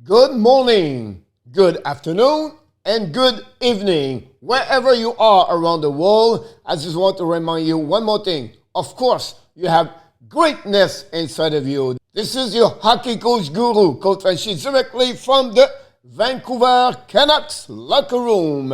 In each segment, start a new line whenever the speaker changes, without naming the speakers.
Good morning, good afternoon, and good evening, wherever you are around the world. I just want to remind you one more thing. Of course, you have greatness inside of you. This is your hockey coach guru, Coach Frenchy, directly from the Vancouver Canucks locker room.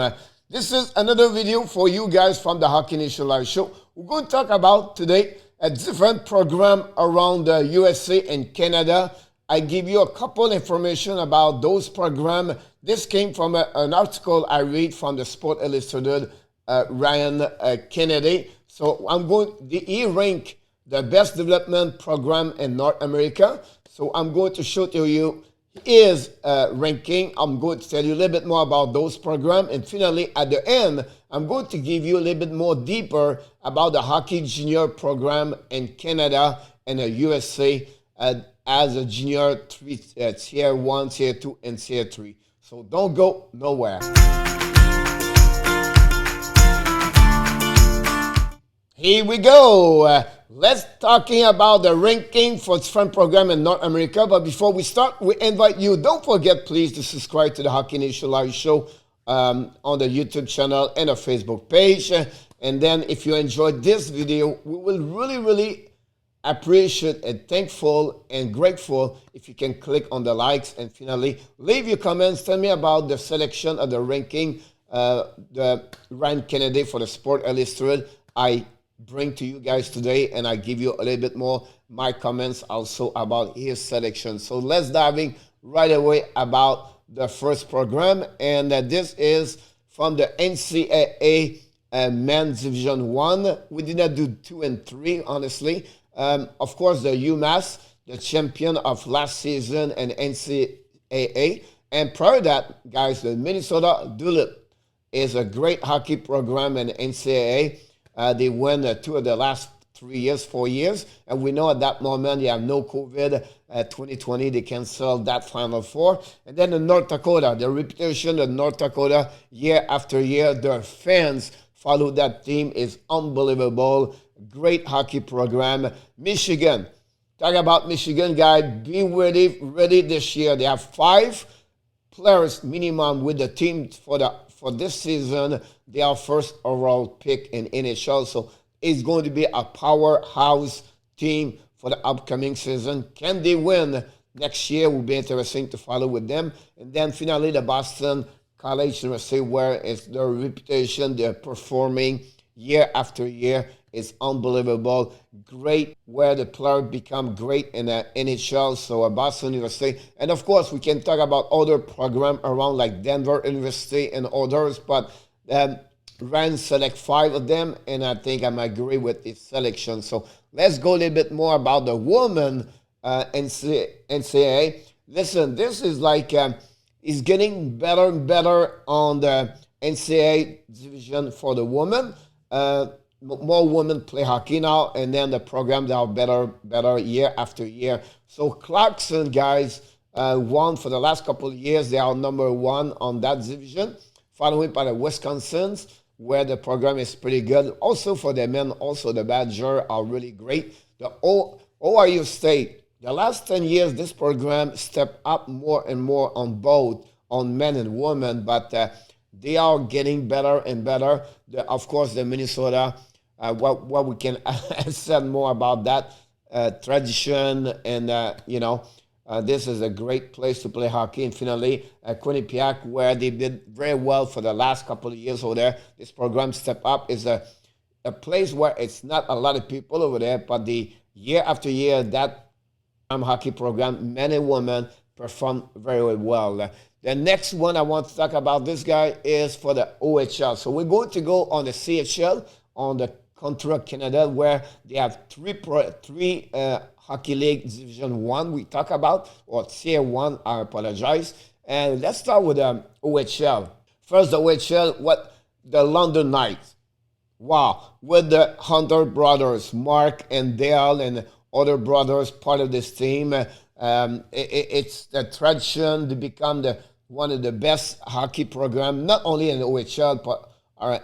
This is another video for you guys from the Hockey Nation Live Show. We're going to talk about today a different program around the USA and Canada. I give you a couple information about those programs. This came from an article I read from the Sport Illustrated, Ryan Kennedy. So he ranked the best development program in North America. So I'm going to show to you his ranking. I'm going to tell you a little bit more about those programs. And finally, at the end, I'm going to give you a little bit more deeper about the hockey junior program in Canada and the USA as a junior tier 1, tier 2, and tier 3. So don't go nowhere. Here we go. Let's talking about the ranking for different program in North America. But before we start, we invite you, don't forget please to subscribe to the Hockey Nation Live Show on the YouTube channel and a Facebook page. And then if you enjoyed this video, we will really appreciate and thankful and grateful if you can click on the likes, and finally leave your comments. Tell me about the selection of the ranking, the Ryan Kennedy for the Sport Illustrated I bring to you guys today, and I give you a little bit more my comments also about his selection. So let's dive in right away about the first program, and this is from the NCAA Men's Division 1. We did not do 2 and 3, honestly. Of course, the UMass, the champion of last season in NCAA. And prior to that, guys, the Minnesota Duluth is a great hockey program in NCAA. They won 2 of the last 4 years. And we know at that moment, they have no COVID. 2020, they canceled that Final Four. And then the North Dakota, the reputation of North Dakota year after year, their fans follow that team is unbelievable. Great hockey program. Michigan. Talk about Michigan, guys. Be ready this year. They have 5 players minimum with the team for this season. They are first overall pick in NHL. So it's going to be a powerhouse team for the upcoming season. Can they win next year? Will be interesting to follow with them. And then finally, the Boston College University, where it's their reputation, they're performing year after year. It's unbelievable. Great where the player become great in the NHL. So Boston University. And of course, we can talk about other programs around like Denver University and others. But Ryan select 5 of them. And I think I might agree with his selection. So let's go a little bit more about the women NCAA. Listen, this is like, it's getting better and better on the NCAA division for the women. More women play hockey now, and then the programs are better year after year. So Clarkson, guys, won for the last couple of years. They are number 1 on that division, followed by the Wisconsin, where the program is pretty good. Also for the men, also the Badgers are really great. The Ohio State, the last 10 years, this program stepped up more and more on both, on men and women, but they are getting better and better. Of course, the Minnesota, what we can say more about that tradition, and this is a great place to play hockey. And finally, Quinnipiac, where they did very well for the last couple of years over there. This program Step Up is a place where it's not a lot of people over there, but the year after year, that hockey program, men and women, perform very well. The next one I want to talk about, this guy, is for the OHL. So we're going to go on the CHL, on the Contra Canada, where they have three Hockey League Division 1 we talk about, or Tier 1, I apologize. And let's start with OHL. First, the OHL, the London Knights. Wow, with the Hunter brothers, Mark and Dale and other brothers, part of this team. It's the tradition to become one of the best hockey programs, not only in the OHL, but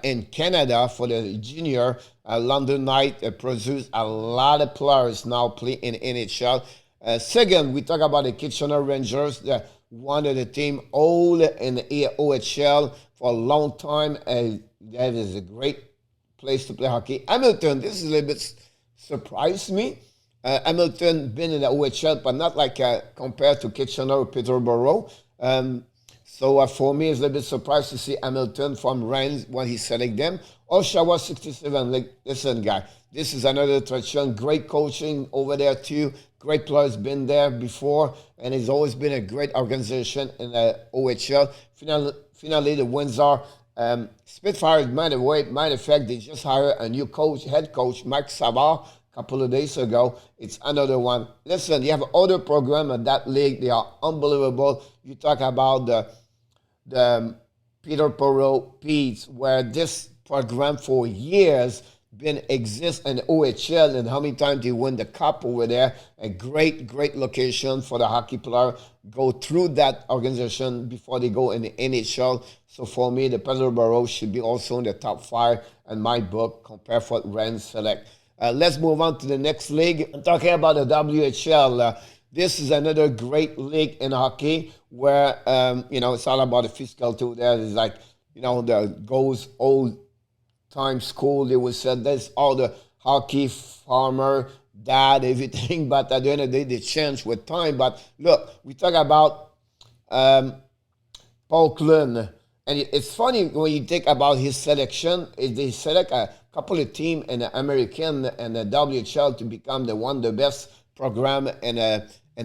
in Canada for the junior. London Knight produce a lot of players now play in NHL. Second, we talk about the Kitchener Rangers, one of the team old in the OHL for a long time. That is a great place to play hockey. Hamilton, this is a little bit surprised me. Hamilton been in the OHL, but not like compared to Kitchener or Peterborough. So for me, it's a little bit surprised to see Hamilton from Rennes when he select them. Oshawa 67, like, listen, guy, this is another tradition. Great coaching over there too. Great players been there before, and it's always been a great organization in the OHL. Finally, the Windsor Spitfires, by the way, matter of fact, they just hired a new coach, head coach, Mike Sabres, a couple of days ago. It's another one. Listen, you have other program in that league. They are unbelievable. You talk about the Peterborough Petes, where this program for years been exist in OHL, and how many times they win the cup over there. A great location for the hockey player. Go through that organization before they go in the NHL. So for me, the Peterborough should be also in the top 5 in my book, compared to what Rennes select. Let's move on to the next league. I'm talking about the WHL. This is another great league in hockey where, it's all about the physical too. There is like, the goes old time school. They would say there's all the hockey, farmer, dad, everything. But at the end of the day, they change with time. But look, we talk about Paul Clun. And it's funny when you think about his selection, they select a couple of teams in the American and the WHL to become one of the best program in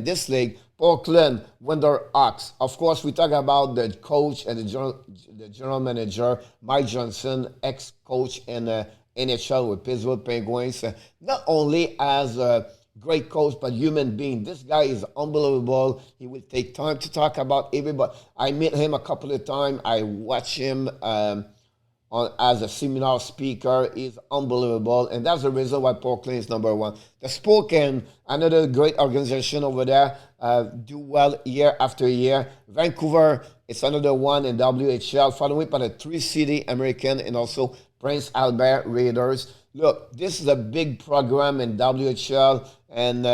this league. Paul Clun, Winder Hawks. Of course, we talk about the coach and the general manager, Mike Johnson, ex-coach in NHL with Pittsburgh Penguins. Not only as a great coach, but human being. This guy is unbelievable. He will take time to talk about everybody. I met him a couple of times. I watch him as a seminar speaker. He's unbelievable. And that's the reason why Portland is number 1. The Spokane, another great organization over there, do well year after year. Vancouver, it's another one in WHL, followed by the 3-city American and also Prince Albert Raiders. Look, this is a big program in WHL, and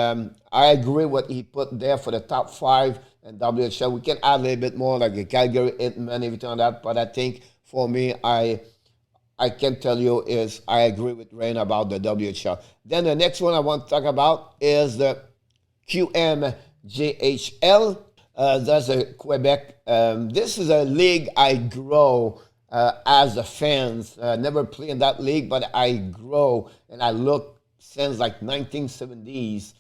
I agree what he put there for the top 5 in WHL. We can add a little bit more, like the Calgary Hitmen, everything like that, but I think for me, I can tell you is I agree with Rain about the WHL. Then the next one I want to talk about is the QMJHL. That's a Quebec. This is a league I grow as a fan. Never play in that league, but I grow and I look since like 1970s,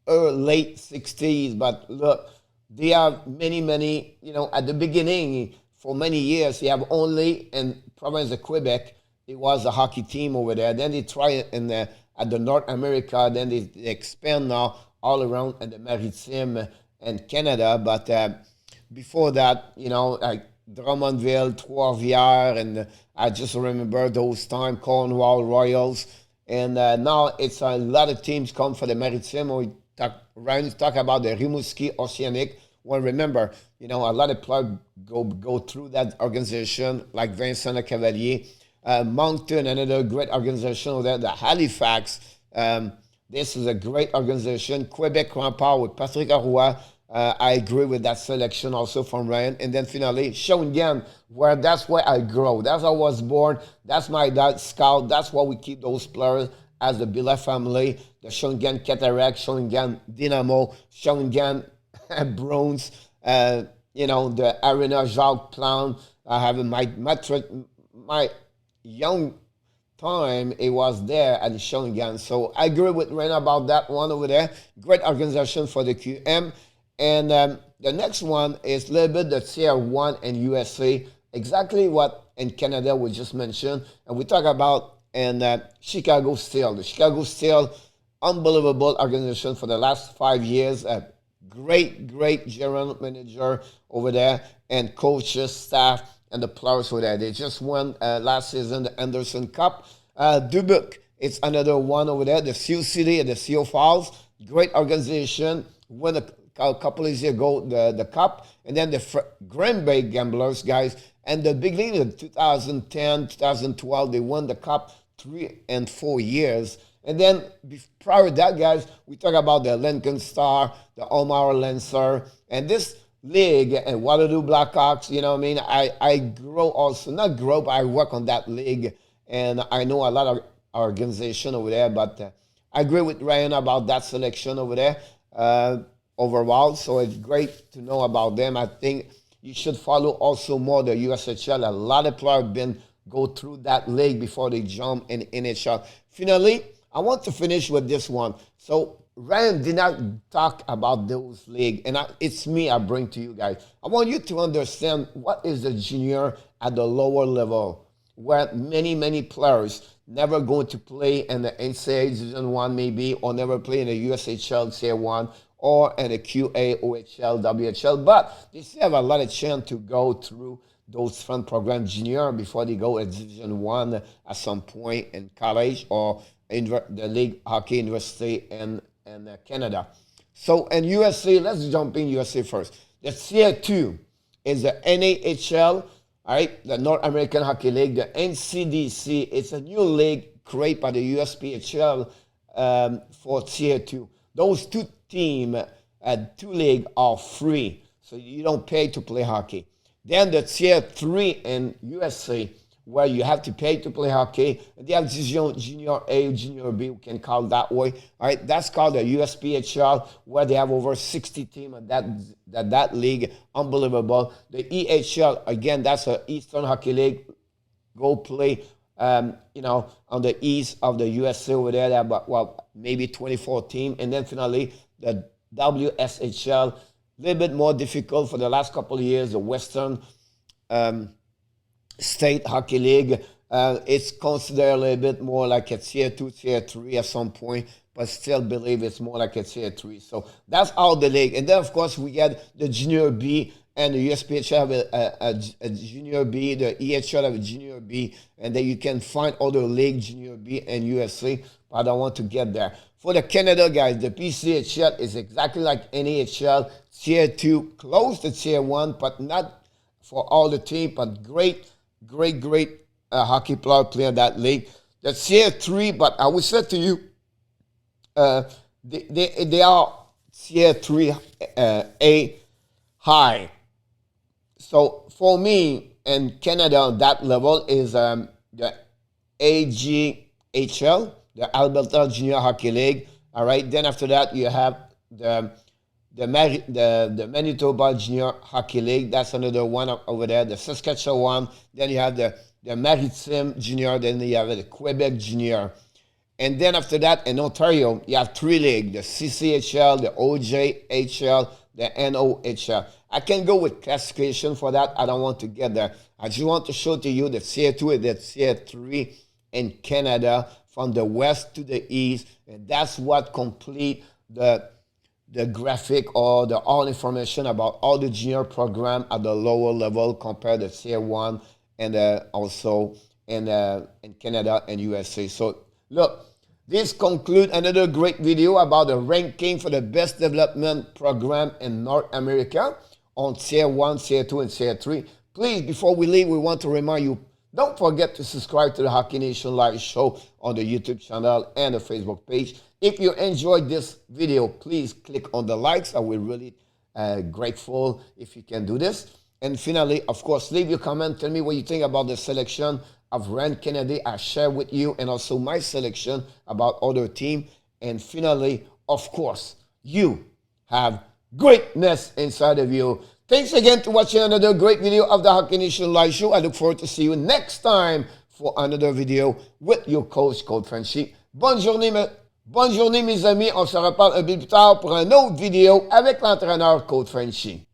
late 60s. But look, they have many, at the beginning, for many years, they have only in province of Quebec, it was a hockey team over there. Then they try it at the North America. Then they expand now all around in the Maritime and Canada. But before that, like Drummondville, Trois-Rivières, and I just remember those times, Cornwall Royals. And now it's a lot of teams come for the Maritime. We talk about the Rimouski Oceanic. Well, remember, a lot of players go through that organization, like Vincent Le Cavalier. Moncton, another great organization over there. The Halifax, this is a great organization. Quebec Rempart with Patrick Arroy. I agree with that selection also from Ryan. And then finally, Shawinigan, that's where I grow. That's how I was born. That's my dad scout. That's why we keep those players as the Billa family. The Shawinigan Cataract, Shawinigan Dynamo, Shawinigan Bruins, the Arena Jacques Plante. I have my young time, it was there at the Shawinigan. So I agree with Ren about that one over there. Great organization for the QM. And the next one is a little bit the Tier 1 in USA. Exactly what in Canada we just mentioned. And we talk about in Chicago Steel. The Chicago Steel, unbelievable organization for the last 5 years. Great general manager over there and coaches, staff, and the players over there. They just won last season the Anderson Cup. Dubuque, it's another one over there. The Sioux City and the Sioux Falls, great organization. Won a couple of years ago the Cup. And then the Grand Bay Gamblers, guys. And the big league in 2010, 2012, they won the Cup 3 and 4 years. And then prior to that, guys, we talk about the Lincoln Star, the Omar Lancer. And this league and Waterloo Blackhawks, you know what I mean? I grow also, not grow, but I work on that league. And I know a lot of organization over there, but I agree with Ryan about that selection over there overall. So it's great to know about them. I think you should follow also more the USHL. A lot of players been go through that league before they jump in NHL. Finally, I want to finish with this one. So Ryan did not talk about those leagues, and it's me I bring to you guys. I want you to understand what is the junior at the lower level, where many players never going to play in the NCAA Division 1 maybe, or never play in the USHL Tier 1, or in the QAOHL, WHL, but they still have a lot of chance to go through those fun program junior before they go at Division 1 at some point in college or in the League Hockey University in Canada. So in USA, let's jump in USA first. The Tier 2 is the NAHL, all right, the North American Hockey League. The NCDC, it's a new league created by the USPHL for Tier 2. Those two teams, two leagues are free, so you don't pay to play hockey. Then the Tier 3 in USA, where you have to pay to play hockey. They have Junior A, Junior B, we can call it that way. All right, that's called the USPHL, where they have over 60 teams at that league. Unbelievable. The EHL, again, that's an Eastern Hockey League. Go play, on the east of the USA over there. They have about, maybe 24 teams. And then finally, the WSHL, a little bit more difficult for the last couple of years, the Western State Hockey League. It's considered a little bit more like a Tier 2, Tier 3 at some point, but still believe it's more like a Tier 3. So that's all the league. And then, of course, we get the Junior B, and the USPHL have a Junior B, the EHL have a Junior B, and then you can find other league, Junior B and USA, but I don't want to get there. For the Canada guys, the PCHL is exactly like NHL, Tier 2, close to Tier 1, but not for all the team, but great hockey player playing that league. The Tier 3, but I would say to you, they are Tier 3 A high. So for me, in Canada, that level is the AGHL, the Alberta Junior Hockey League. All right. Then after that, you have the Manitoba Junior Hockey League. That's another one over there. The Saskatchewan. Then you have the Maritime Junior. Then you have the Quebec Junior. And then after that, in Ontario, you have three leagues: the CCHL, the OJHL, the NOHL. I can go with classification for that. I don't want to get there. I just want to show to you the Tier 2 and the Tier 3 in Canada from the west to the east. And that's what complete the graphic or the all information about all the junior program at the lower level compared to Tier 1 and also in Canada and USA. So look, this concludes another great video about the ranking for the best development program in North America on Tier 1, Tier 2, and Tier 3. Please, before we leave, we want to remind you, don't forget to subscribe to the Hockey Nation Live Show on the YouTube channel and the Facebook page. If you enjoyed this video, please click on the likes. I will really grateful if you can do this. And finally, of course, leave your comment. Tell me what you think about the selection of Rand Kennedy I share with you, and also my selection about other team. And finally, of course, you have greatness inside of you. Thanks again for watching another great video of the Hockey Nation Live Show. I look forward to see you next time for another video with your coach, Coach Frenchy. Bonne journée, mes amis. On se reparle un peu plus tard pour une autre vidéo avec l'entraîneur, Coach Frenchy.